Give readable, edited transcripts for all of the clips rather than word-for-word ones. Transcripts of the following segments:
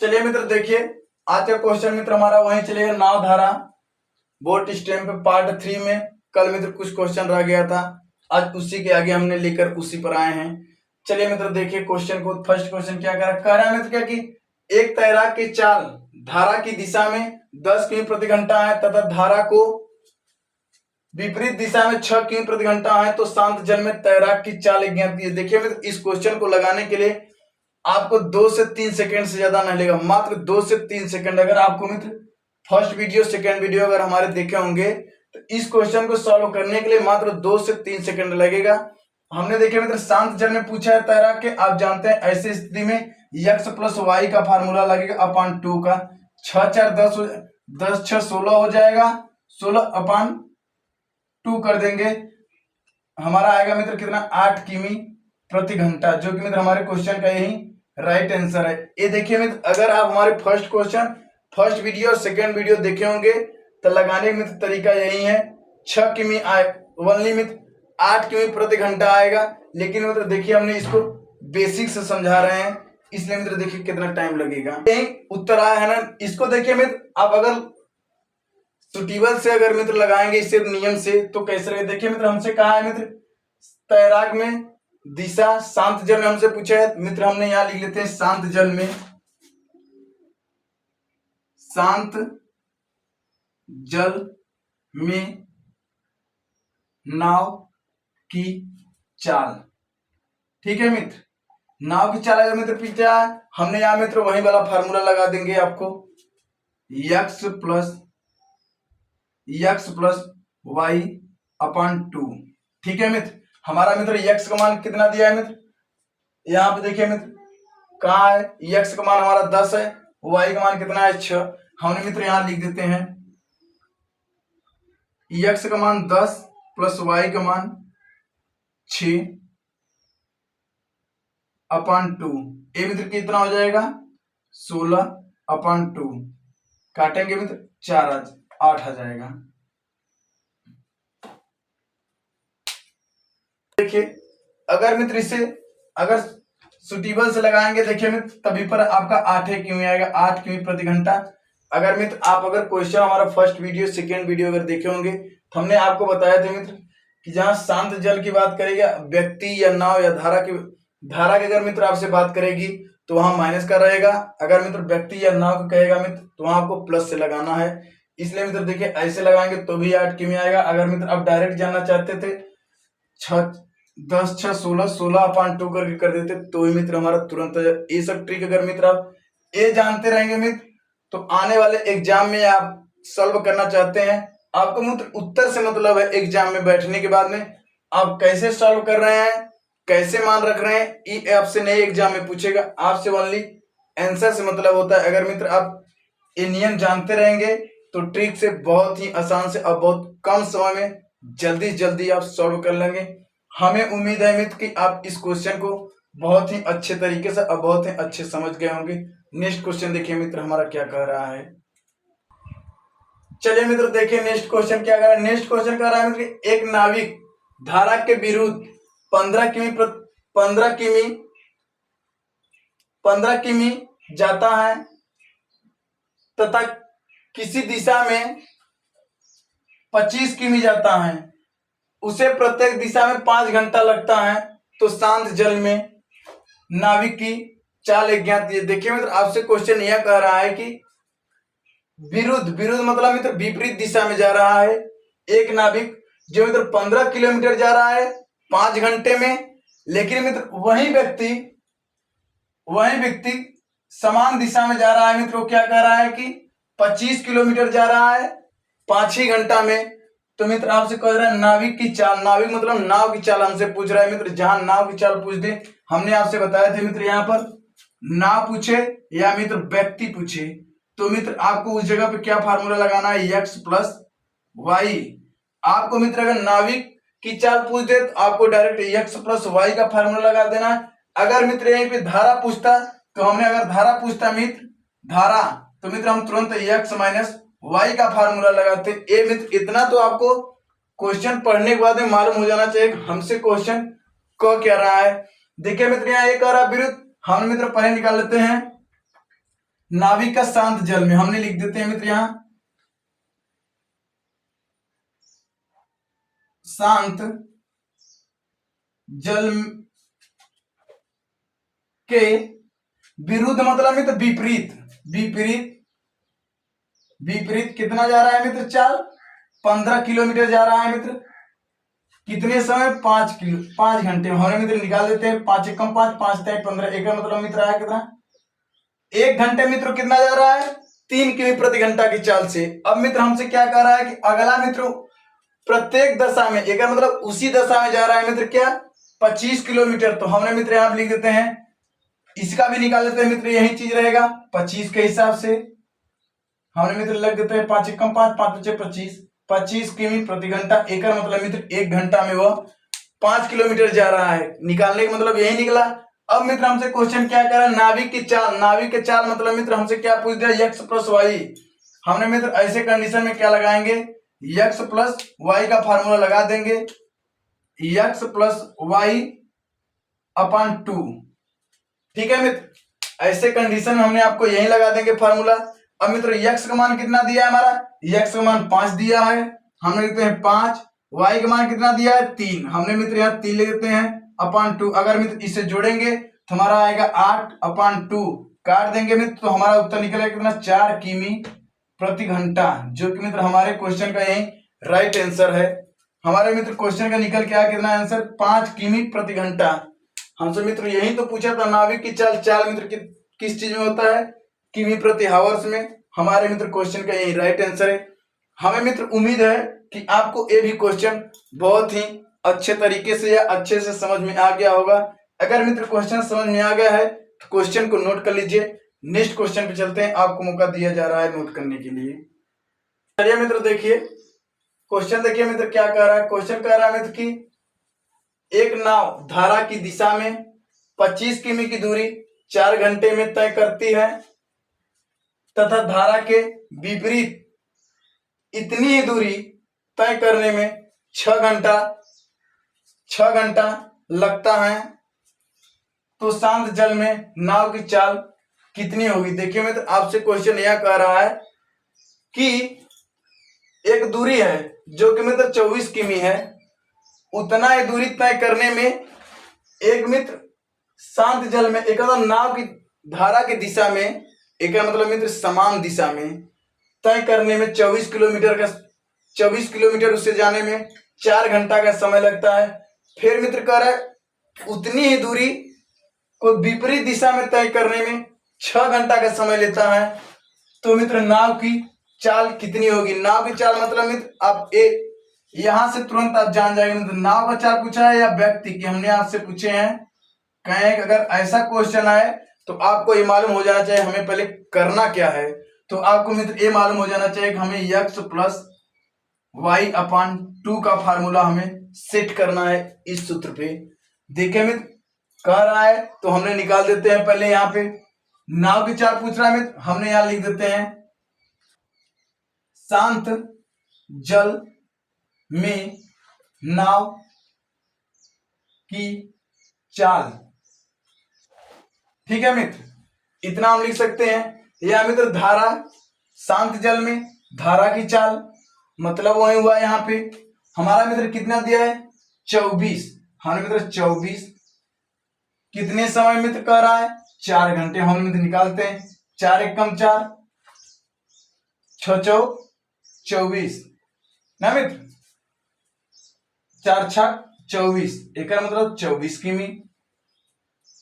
चलिए मित्र देखिए, आज का क्वेश्चन मित्र हमारा वहीं चलेगा नाव धारा बोट स्टैम्प पे पार्ट 3 में। कल मित्र कुछ क्वेश्चन रह गया था, आज उसी के आगे हमने लेकर उसी पर आए हैं। चलिए मित्र देखिए क्वेश्चन को। फर्स्ट क्वेश्चन क्या कह रहा है मित्र, क्या कि एक तैराक की चाल धारा की दिशा में 10 किमी प्रति घंटा है तथा धारा को विपरीत दिशा में 6 किमी प्रति घंटा है, तो शांत जल में तैराक की चाल ज्ञात कीजिए। देखिए मित्र, इस क्वेश्चन को लगाने के लिए आपको 2 से 3 सेकंड से ज्यादा नहीं लेगा, मात्र 2 से 3 सेकंड। अगर आपको मित्र फर्स्ट वीडियो सेकंड वीडियो अगर हमारे देखे होंगे तो इस क्वेश्चन को सॉल्व करने के लिए मात्र 2 से 3 सेकंड लगेगा। हमने देखे मित्र शांत जल में पूछा है तैराक के, आप जानते हैं ऐसी स्थिति में x प्लस वाई का फार्मूला लगेगा अपान 2 का। 6 4 10 6 16 हो जाएगा, 16 अपान 2 कर देंगे, हमारा आएगा मित्र कितना 8 किमी प्रति घंटा, जो कि मित्र हमारे क्वेश्चन का यही राइट आंसर है। ये देखिए मित्र, अगर आप हमारे फर्स्ट क्वेश्चन फर्स्ट वीडियो और सेकेंड वीडियो देखे होंगे तो लगाने का मित्र तरीका यही है। 6 किमी ओनली मित्र 8 किमी प्रति घंटा आएगा, लेकिन मित्र देखिए हमने इसको बेसिक से समझा रहे हैं, इसलिए मित्र देखिए कितना टाइम लगेगा। यही उत्तर आया है ना। इसको देखिए मित्र, आप अगर सुटेबल से अगर मित्र लगाएंगे इसे नियम से तो कैसे रहेगा। देखिए मित्र, हमसे कहा है मित्र तैराक में दिशा शांत जल में हमसे पूछा है मित्र, हमने यहां लिख लेते हैं शांत जल में, शांत जल में नाव की चाल। ठीक है मित्र, नाव की चाल अगर मित्र पूछा है, हमने यहां मित्र वही वाला फार्मूला लगा देंगे आपको, x प्लस वाई अपान 2। ठीक है मित्र, हमारा मित्र x का मान कितना दिया है मित्र, यहाँ पे देखिए मित्र कहाँ है, x का मान हमारा 10 है, y का मान कितना है 6। हमने मित्र यहाँ लिख देते हैं x का मान 10 प्लस y का मान 6 अपान 2। ये मित्र कितना हो जाएगा 16 अपान 2, काटेंगे मित्र 8 आ जाएगा। देखिए अगर मित्र इसे अगर सुटेबल से लगाएंगे देखिए मित्र तभी पर आपका 8 किमी आएगा, 8 किमी प्रति घंटा। अगर मित्र आप अगर क्वेश्चन हमारा फर्स्ट वीडियो सेकेंड वीडियो अगर देखे होंगे तो हमने आपको बताया था मित्र कि जहां शांत जल की बात करेगा व्यक्ति या नाव या धारा की अगर मित्र आपसे बात करेगी तो वहां माइनस का रहेगा, अगर मित्र व्यक्ति या नाव को कहेगा मित्र तो वहां आपको प्लस से लगाना है। इसलिए मित्र देखिए ऐसे लगाएंगे तो भी 8 किमी आएगा। अगर मित्र आप डायरेक्ट जानना चाहते थे 10 6 16 अपान 2 करके कर देते तो ही मित्र हमारा तुरंत। ये सब ट्रिक अगर मित्र आप ये जानते रहेंगे मित्र तो आने वाले एग्जाम में आप सॉल्व करना चाहते हैं, आपको मित्र उत्तर से मतलब है एग्जाम में बैठने के बाद में आप कैसे सॉल्व कर रहे हैं, कैसे मान रख रहे हैं, ये आपसे नए एग्जाम में पूछेगा। आपसे ओनली आंसर से मतलब होता है। अगर मित्र आप ये नियम जानते रहेंगे तो ट्रिक से बहुत ही आसान से और बहुत कम समय में जल्दी आप सॉल्व कर लेंगे। हमें उम्मीद है मित्र कि आप इस क्वेश्चन को बहुत ही अच्छे तरीके से और बहुत ही अच्छे समझ गए होंगे। नेक्स्ट क्वेश्चन देखिए मित्र हमारा क्या कह रहा है। चलिए मित्र देखिए नेक्स्ट क्वेश्चन क्या कह रहा है। नेक्स्ट क्वेश्चन कह रहा है मित्र एक नाविक धारा के विरुद्ध 15 किमी जाता है तथा किसी दिशा में 25 किमी जाता है, उसे प्रत्येक दिशा में 5 घंटा लगता है, तो शांत जल में नाविक की चाल ज्ञात। देखिए मित्र आपसे क्वेश्चन यह कह रहा है कि विरुद्ध मतलब मित्र विपरीत दिशा में जा रहा है एक नाविक जो मित्र 15 किलोमीटर जा रहा है 5 घंटे में, लेकिन मित्र वही व्यक्ति समान दिशा में जा रहा है मित्र, वो क्या कह रहा है कि 25 किलोमीटर जा रहा है 5 ही घंटा में। तो मित्र आपसे कह रहा है नाविक की चाल, नाविक मतलब नाव की चाल हमसे पूछ रहा है मित्र। जहां नाव की चाल पूछ दे, हमने आपसे बताया थे मित्र यहाँ पर नाव पूछे या मित्र व्यक्ति पूछे तो मित्र आपको उस जगह पे क्या फार्मूला लगाना है, x प्लस वाई। आपको मित्र अगर नाविक की चाल पूछ दे तो आपको डायरेक्ट x प्लस वाई का फार्मूला लगा देना है। अगर मित्र यहीं पे धारा पूछता तो हमने अगर धारा पूछता मित्र धारा तो मित्र हम तुरंत x माइनस वाई का फार्मूला लगाते। ए मित्र इतना तो आपको क्वेश्चन पढ़ने के बाद में मालूम हो जाना चाहिए हमसे क्वेश्चन कह क्या रहा है। देखिए मित्र यहाँ एक आ रहा विरुद्ध, हम मित्र पहले निकाल लेते हैं नाविक का शांत जल में, हमने लिख देते हैं मित्र यहां शांत जल के विरुद्ध मतलब मित्र विपरीत, विपरीत विपरीत कितना जा रहा है मित्र चाल, 15 किलोमीटर जा रहा है मित्र। कितने समय, 5 घंटे। हमने मित्र निकाल देते हैं, 5 एकम 5, 5 तय 15, एक मतलब मित्र आया कितना, 1 घंटे मित्र कितना जा रहा है, 3 किमी प्रति घंटा की चाल से। अब मित्र हमसे क्या कह रहा है कि अगला मित्र प्रत्येक दशा में, एक मतलब उसी दशा में जा रहा है मित्र क्या, 25 किलोमीटर। तो हमने मित्र यहां लिख देते हैं, इसका भी निकाल देते हैं मित्र, यही चीज रहेगा 25 के हिसाब से। हमने मित्र लग देते हैं 5 एकम 5, 5 बचे 25, 25 किमी प्रति घंटा। एक मतलब मित्र 1 घंटा में वह 5 किलोमीटर जा रहा है। निकालने का मतलब यही निकला। अब मित्र हमसे क्वेश्चन क्या कर रहा है, नाविक की चाल। नाविक की चाल मतलब मित्र हमसे क्या पूछ दिया, x प्लस वाई। हमने मित्र ऐसे कंडीशन में क्या लगाएंगे, x प्लस वाई का फार्मूला लगा देंगे, x प्लस वाई अपॉन 2। ठीक है मित्र, ऐसे कंडीशन में हमने आपको यही लगा देंगे फार्मूला। अब मित्र x का मान कितना दिया है हमारा, x का मान 5 दिया है, हमने लिखते हैं 5। y का मान कितना दिया है 3, हमने मित्र यहाँ 3 ले देते हैं अपॉन 2। अगर मित्र इसे जोड़ेंगे तो हमारा आएगा 8 अपॉन 2, काट देंगे मित्र तो हमारा उत्तर निकलेगा कितना, 4 किमी प्रति घंटा, जो कि मित्र हमारे क्वेश्चन का यही राइट आंसर है। हमारे मित्र क्वेश्चन का निकल के आया कितना आंसर, 5 किमी प्रति घंटा। हमसे मित्र यही तो पूछा था, नाविक की चाल, चाल मित्र किस चीज में होता है, किमी प्रति हावर्स में। हमारे मित्र क्वेश्चन का यही राइट आंसर है। हमें मित्र उम्मीद है कि आपको ये भी क्वेश्चन बहुत ही अच्छे तरीके से या अच्छे से समझ में आ गया होगा। अगर मित्र क्वेश्चन समझ में आ गया है तो क्वेश्चन को नोट कर लीजिए। नेक्स्ट क्वेश्चन पे चलते हैं, आपको मौका दिया जा रहा है नोट करने के लिए। चलिए मित्र देखिए क्वेश्चन, देखिए मित्र क्या कह रहा है। क्वेश्चन कह रहा है मित्र की एक नाव धारा की दिशा में 25 किमी की दूरी 4 घंटे में तय करती है तथा धारा के विपरीत इतनी ही दूरी तय करने में 6 घंटा लगता है, तो शांत जल में नाव की चाल कितनी होगी। देखिए मित्र आपसे क्वेश्चन यह कह रहा है कि एक दूरी है जो कि मित्र 24 किमी है, उतना ही दूरी तय करने में एक मित्र शांत जल में, एक मतलब नाव की धारा की दिशा में, एक मतलब मित्र समान दिशा में तय करने में 24 किलोमीटर उससे जाने में 4 घंटा का समय लगता है। फिर मित्र कह रहा है उतनी ही दूरी को विपरीत दिशा में तय करने में 6 घंटा का समय लेता है, तो मित्र नाव की चाल कितनी होगी। नाव की चाल मतलब मित्र आप यहां से तुरंत आप जान जाएंगे मित्र नाव का चाल पूछा है या व्यक्ति की, हमने आपसे पूछे हैं। कहें अगर ऐसा क्वेश्चन आए तो आपको ये मालूम हो जाना चाहिए हमें पहले करना क्या है। तो आपको मित्र ये मालूम हो जाना चाहिए कि हमें x प्लस वाई अपॉन 2 का फार्मूला हमें सेट करना है इस सूत्र पे। देखिए मित्र कह रहा है तो हमने निकाल देते हैं पहले। यहाँ पे नाव की चाल पूछ रहा है मित्र, हमने यहां लिख देते हैं शांत जल में नाव की चाल। ठीक है मित्र, इतना हम लिख सकते हैं। या मित्र धारा, शांत जल में धारा की चाल मतलब वही हुआ यहाँ पे हमारा मित्र कितना दिया है 24, हमने मित्र 24 कितने समय मित्र कह रहा है 4 घंटे। हम मित्र निकालते हैं 4 एकम 4, 6 चौक 24 ना मित्र, 4 छक 24, एक मतलब 24 किमी।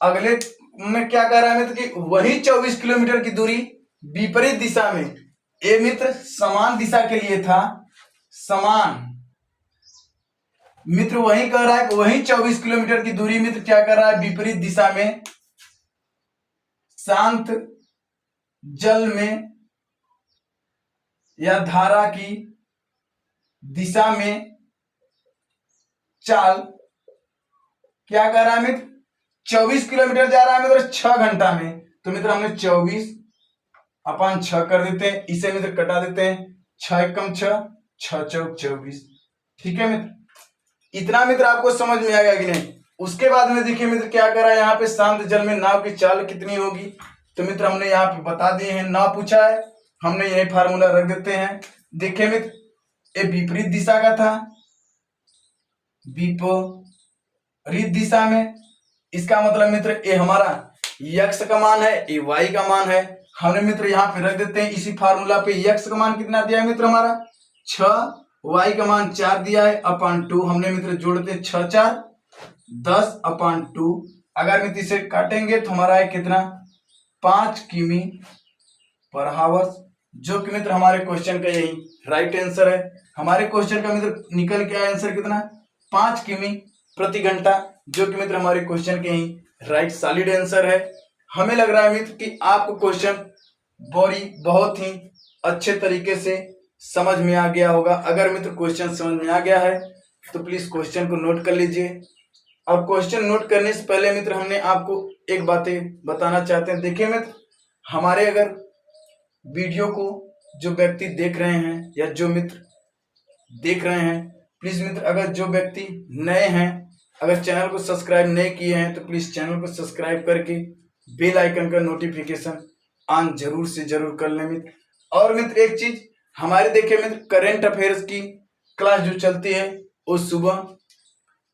अगले में क्या कह रहा है मित्र कि वही 24 किलोमीटर की दूरी विपरीत दिशा में, ये मित्र समान दिशा के लिए था, समान मित्र वही कह रहा है कि वही 24 किलोमीटर की दूरी मित्र क्या कर रहा है विपरीत दिशा में शांत जल में या धारा की दिशा में चाल क्या कर रहा है मित्र 24 किलोमीटर जा रहा है मित्र 6 घंटा में। तो मित्र हमने 24 अपॉन 6 कर देते हैं, इसे मित्र कटा देते हैं, 6 एकम 6, 6 चौक 24। ठीक है मित्र, इतना मित्र आपको समझ में आ गया कि नहीं। उसके बाद में देखिए मित्र क्या कर रहा है यहाँ पे शांत जल में नाव की चाल कितनी होगी। तो मित्र हमने यहाँ पे बता दिए हैं, ना पूछा है हमने यही फार्मूला रख देते हैं। देखिए मित्र, ये विपरीत दिशा का था, विपरीत दिशा में, इसका मतलब मित्र ये हमारा x का मान है, ये y का मान है। हमने मित्र यहाँ पे रख देते हैं इसी फार्मूला पे। x का मान कितना दिया है मित्र हमारा 6, y का मान 4 दिया है अपॉन 2। हमने मित्र जोड़ देते 6 4 10 अपॉन 2। अगर मित्र इसे काटेंगे तो हमारा है कितना 5 किमी पर हावर्स, जो कि मित्र हमारे क्वेश्चन का यही राइट आंसर है। हमारे क्वेश्चन का मित्र निकल के आया आंसर कितना 5 किमी प्रति घंटा, जो कि मित्र हमारे क्वेश्चन के यही राइट सॉलिड आंसर है। हमें लग रहा है मित्र कि आपको क्वेश्चन बहुत ही अच्छे तरीके से समझ में आ गया होगा। अगर मित्र क्वेश्चन समझ में आ गया है तो प्लीज क्वेश्चन को नोट कर लीजिए। और क्वेश्चन नोट करने से पहले मित्र हमने आपको एक बातें बताना चाहते हैं। देखिए मित्र, हमारे अगर वीडियो को जो व्यक्ति देख रहे हैं या जो मित्र देख रहे हैं, प्लीज मित्र अगर जो व्यक्ति नए हैं, अगर चैनल को सब्सक्राइब नहीं किए हैं तो प्लीज चैनल को सब्सक्राइब करके बेल आइकन का नोटिफिकेशन ऑन जरूर से जरूर कर लें मित्र। और मित्र एक चीज, हमारे देखिए मित्र करंट अफेयर्स की क्लास जो चलती है वो सुबह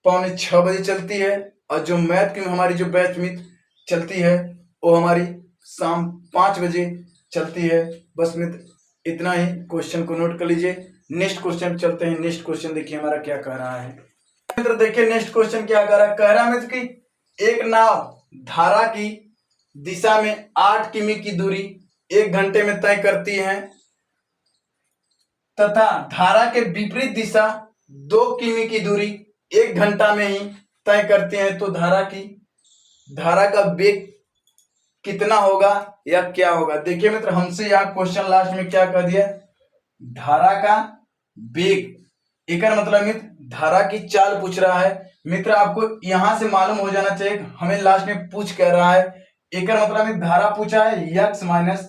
5:45 बजे चलती है, और जो मैथ की हमारी जो बैच मित्र चलती है वो हमारी शाम 5 बजे चलती है। बस मित्र इतना ही, क्वेश्चन को नोट कर लीजिए। नेक्स्ट क्वेश्चन चलते हैं। नेक्स्ट क्वेश्चन देखिए हमारा क्या कह रहा है मित्र। देखिए नेक्स्ट क्वेश्चन क्या कह रहा है, कह रहा है मित्र कि एक नाव धारा की दिशा में 8 किमी की दूरी 1 घंटे में तय करती है तथा धारा के विपरीत दिशा 2 किमी की दूरी 1 घंटा में ही तय करते हैं, तो धारा का वेग कितना होगा या क्या होगा। देखिए मित्र, हमसे यहाँ क्वेश्चन लास्ट में क्या कह दिया, धारा का वेग, एक मतलब मित्र धारा की चाल पूछ रहा है। मित्र आपको यहां से मालूम हो जाना चाहिए, हमें लास्ट में पूछ कह रहा है, एक मतलब मित्र धारा पूछा है x माइनस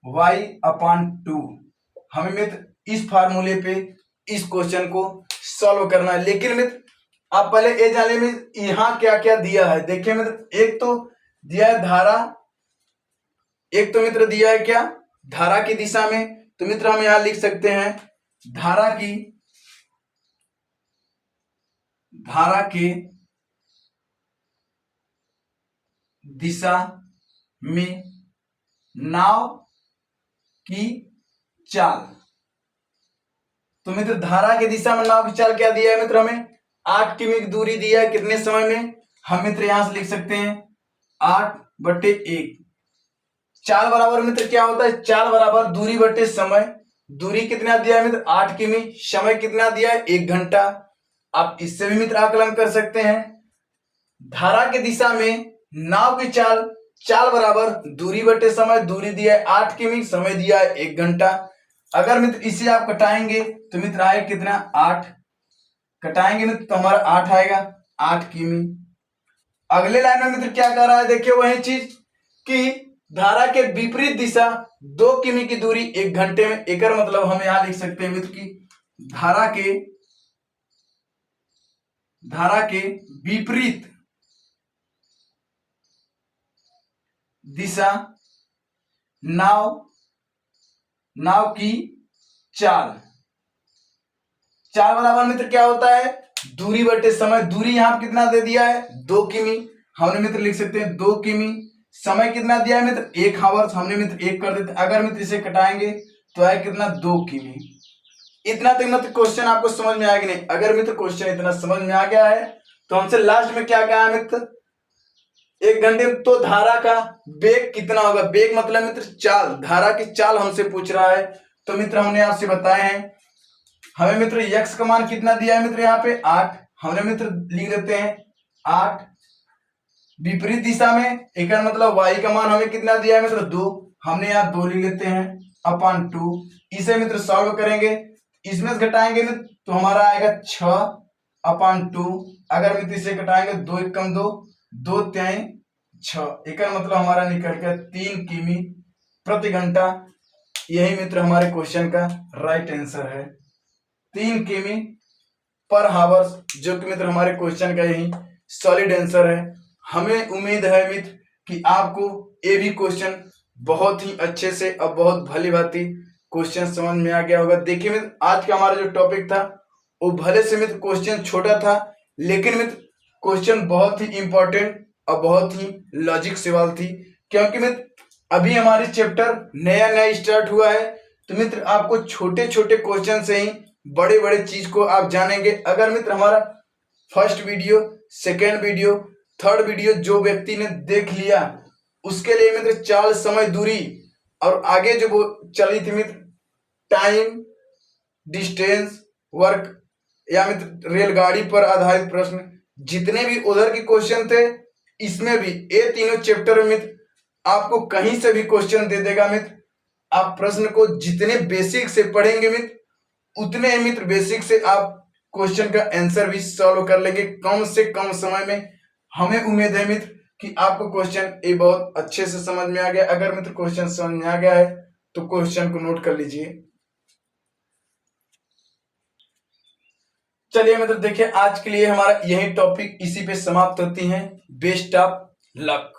वाई अपॉन 2। हमें मित्र इस फार्मूले पे इस क्वेश्चन को सॉल्व करना है। लेकिन मित्र आप पहले ये जाने में यहाँ क्या क्या दिया है। देखिए मित्र, एक तो दिया है धारा, एक तो मित्र दिया है क्या धारा की दिशा में, तो मित्र हम यहां लिख सकते हैं धारा के दिशा में नाव की चाल। तो मित्र धारा की दिशा में नाव की चाल क्या दिया है मित्र, हमें 8 किमी की दूरी दिया है, कितने समय में, हम मित्र यहां से लिख सकते हैं 8/1। चाल बराबर मित्र क्या होता है, चाल बराबर दूरी बटे समय। दूरी कितना दिया है मित्र 8 किमी, समय कितना दिया है 1 घंटा। आप इससे भी मित्र आकलन कर सकते हैं, धारा की दिशा में नाव की चाल बराबर दूरी बटे समय। दूरी दिया है 8 किमी, समय दिया है 1 घंटा। अगर मित्र इसे आप कटाएंगे तो मित्र आएगा कितना 8, कटाएंगे मित्र तो हमारा 8 आएगा, 8 किमी। अगले लाइन में मित्र क्या कर रहा है, देखिए वही चीज कि धारा के विपरीत दिशा 2 किमी की दूरी 1 घंटे में। एक मतलब हम यहां लिख सकते हैं मित्र कि धारा के विपरीत दिशा नाव की चाल बराबर मित्र क्या होता है दूरी बटे समय। दूरी यहां कितना दे दिया है 2 किमी, हमने मित्र लिख सकते हैं 2 किमी। समय कितना दिया है मित्र 1 आवर्स, हमने मित्र 1 कर देते। अगर मित्र इसे कटाएंगे तो है कितना 2 किमी। इतना तो मित्र क्वेश्चन आपको समझ में आएगा नहीं। अगर मित्र क्वेश्चन इतना समझ में आ गया है तो हमसे लास्ट में क्या कहा है मित्र 1 घंटे में, तो धारा का वेग कितना होगा। वेग मतलब मित्र चाल, धारा की चाल हमसे पूछ रहा है। तो मित्र हमने आपसे बताए हैं, हमें मित्र x का मान कितना दिया है मित्र यहाँ पे 8, हमने मित्र लिख देते हैं 8। विपरीत दिशा में एक मतलब y का मान हमें कितना दिया है मित्र 2, हमने यहाँ 2 लिख लेते हैं अपॉन 2। इसे मित्र सॉल्व करेंगे, इसमें से घटाएंगे मित्र तो हमारा आएगा 6 अपॉन 2। अगर मित्र इसे घटाएंगे 2 1 कम 2, 2 3 6, एक मतलब हमारा निकल गया 3 किमी प्रति घंटा। यही मित्र हमारे क्वेश्चन का राइट आंसर है, 3 किमी पर हावर्स, जो कि मित्र हमारे क्वेश्चन का यही सॉलिड आंसर है। हमें उम्मीद है मित्र कि आपको ये भी क्वेश्चन बहुत ही अच्छे से और बहुत भली भांति क्वेश्चन समझ में आ गया होगा। देखिए मित्र, आज का हमारा जो टॉपिक था वो भले से मित्र क्वेश्चन छोटा था, लेकिन मित्र क्वेश्चन बहुत ही इंपॉर्टेंट और बहुत ही लॉजिक सवाल थी, क्योंकि मित्र अभी हमारी चैप्टर नया नया स्टार्ट हुआ है। तो मित्र आपको छोटे छोटे क्वेश्चन से ही बड़े बड़े चीज को आप जानेंगे। अगर मित्र हमारा first video, second video, third video जो व्यक्ति ने देख लिया, उसके लिए मित्र चाल, समय, दूरी और आगे जो वो चली थी मित्र टाइम, डिस्टेंस, वर्क या मित्र रेलगाड़ी पर आधारित प्रश्न, जितने भी उधर के क्वेश्चन थे, इसमें भी ये तीनों चैप्टर में मित्र आपको कहीं से भी क्वेश्चन दे देगा मित्र। आप प्रश्न को जितने बेसिक से पढ़ेंगे मित्र, उतने ही मित्र बेसिक से आप क्वेश्चन का आंसर भी सॉल्व कर लेंगे कम से कम समय में। हमें उम्मीद है मित्र कि आपको क्वेश्चन ये बहुत अच्छे से समझ में आ गया। अगर मित्र क्वेश्चन समझ में आ गया है तो क्वेश्चन को नोट कर लीजिए। चलिए मित्र देखिए, आज के लिए हमारा यही टॉपिक इसी पे समाप्त होती है। Best of luck.